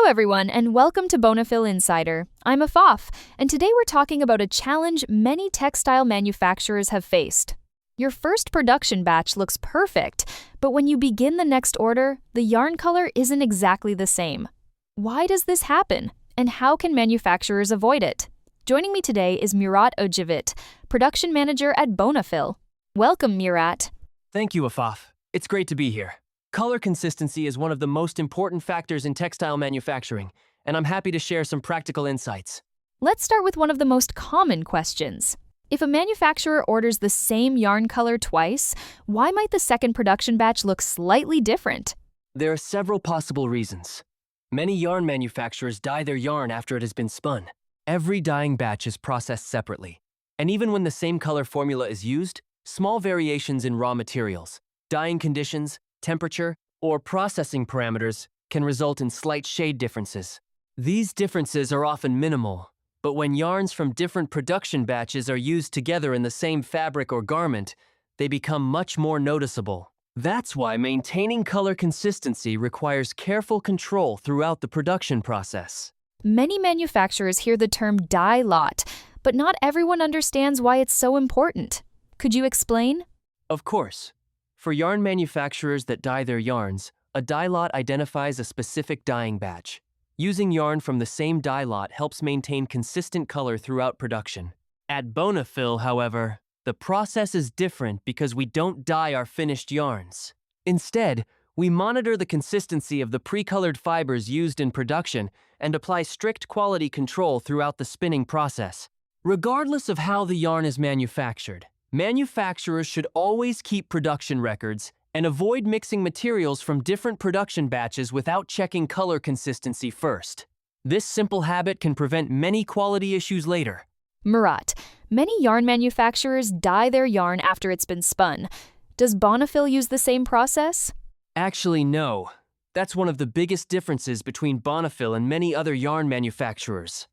everyone, and welcome to BonaFil Insider. I'm Afaf, and today we're talking about a challenge many textile manufacturers have faced. Your first production batch looks perfect, but when you begin the next order, the yarn color isn't exactly the same. Why does this happen, and how can manufacturers avoid it? Joining me today is Murat Özcevit, production manager at BonaFil. Welcome, Murat. Thank you, Afaf. It's great to be here. Color consistency is one of the most important factors in textile manufacturing, and I'm happy to share some practical insights. Let's start with one of the most common questions. If a manufacturer orders the same yarn color twice, why might the second production batch look slightly different? There are several possible reasons. Many yarn manufacturers dye their yarn after it has been spun. Every dyeing batch is processed separately. And even when the same color formula is used, small variations in raw materials, dyeing conditions, temperature, or processing parameters can result in slight shade differences. These differences are often minimal, but when yarns from different production batches are used together in the same fabric or garment, they become much more noticeable. That's why maintaining color consistency requires careful control throughout the production process. Many manufacturers hear the term dye lot, but not everyone understands why it's so important. Could you explain? Of course. For yarn manufacturers that dye their yarns, a dye lot identifies a specific dyeing batch. Using yarn from the same dye lot helps maintain consistent color throughout production. At BonaFil, however, the process is different because we don't dye our finished yarns. Instead, we monitor the consistency of the pre-colored fibers used in production and apply strict quality control throughout the spinning process. Regardless of how the yarn is manufactured, manufacturers should always keep production records and avoid mixing materials from different production batches without checking color consistency first. This simple habit can prevent many quality issues later. Murat, many yarn manufacturers dye their yarn after it's been spun. Does BonaFil use the same process? Actually, no. That's one of the biggest differences between BonaFil and many other yarn manufacturers.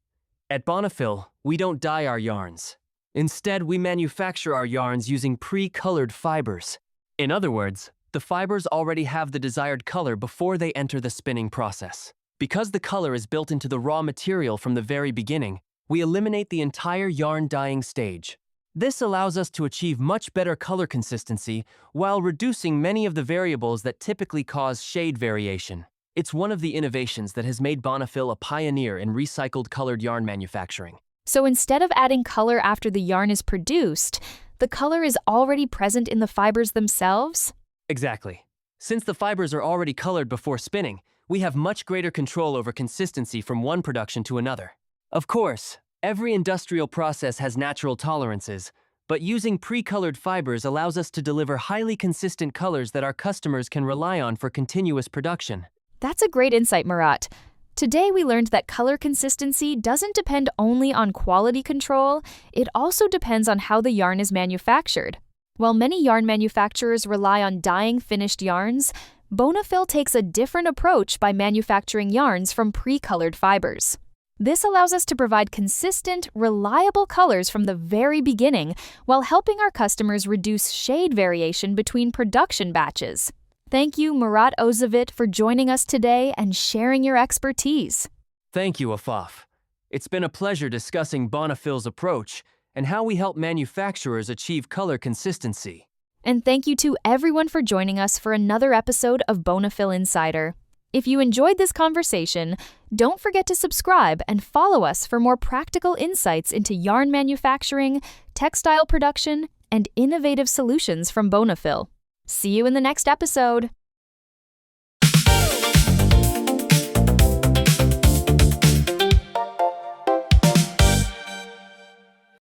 At BonaFil, we don't dye our yarns. Instead, we manufacture our yarns using pre-colored fibers. In other words, the fibers already have the desired color before they enter the spinning process. Because the color is built into the raw material from the very beginning, we eliminate the entire yarn dyeing stage. This allows us to achieve much better color consistency while reducing many of the variables that typically cause shade variation. It's one of the innovations that has made BonaFil a pioneer in recycled colored yarn manufacturing. So instead of adding color after the yarn is produced, the color is already present in the fibers themselves? Exactly. Since the fibers are already colored before spinning, we have much greater control over consistency from one production to another. Of course, every industrial process has natural tolerances, but using pre-colored fibers allows us to deliver highly consistent colors that our customers can rely on for continuous production. That's a great insight, Murat. Today we learned that color consistency doesn't depend only on quality control, it also depends on how the yarn is manufactured. While many yarn manufacturers rely on dyeing finished yarns, BonaFil takes a different approach by manufacturing yarns from pre-colored fibers. This allows us to provide consistent, reliable colors from the very beginning while helping our customers reduce shade variation between production batches. Thank you, Murat Özcevit, for joining us today and sharing your expertise. Thank you, Afaf. It's been a pleasure discussing BonaFil's approach and how we help manufacturers achieve color consistency. And thank you to everyone for joining us for another episode of BonaFil Insider. If you enjoyed this conversation, don't forget to subscribe and follow us for more practical insights into yarn manufacturing, textile production, and innovative solutions from BonaFil. See you in the next episode.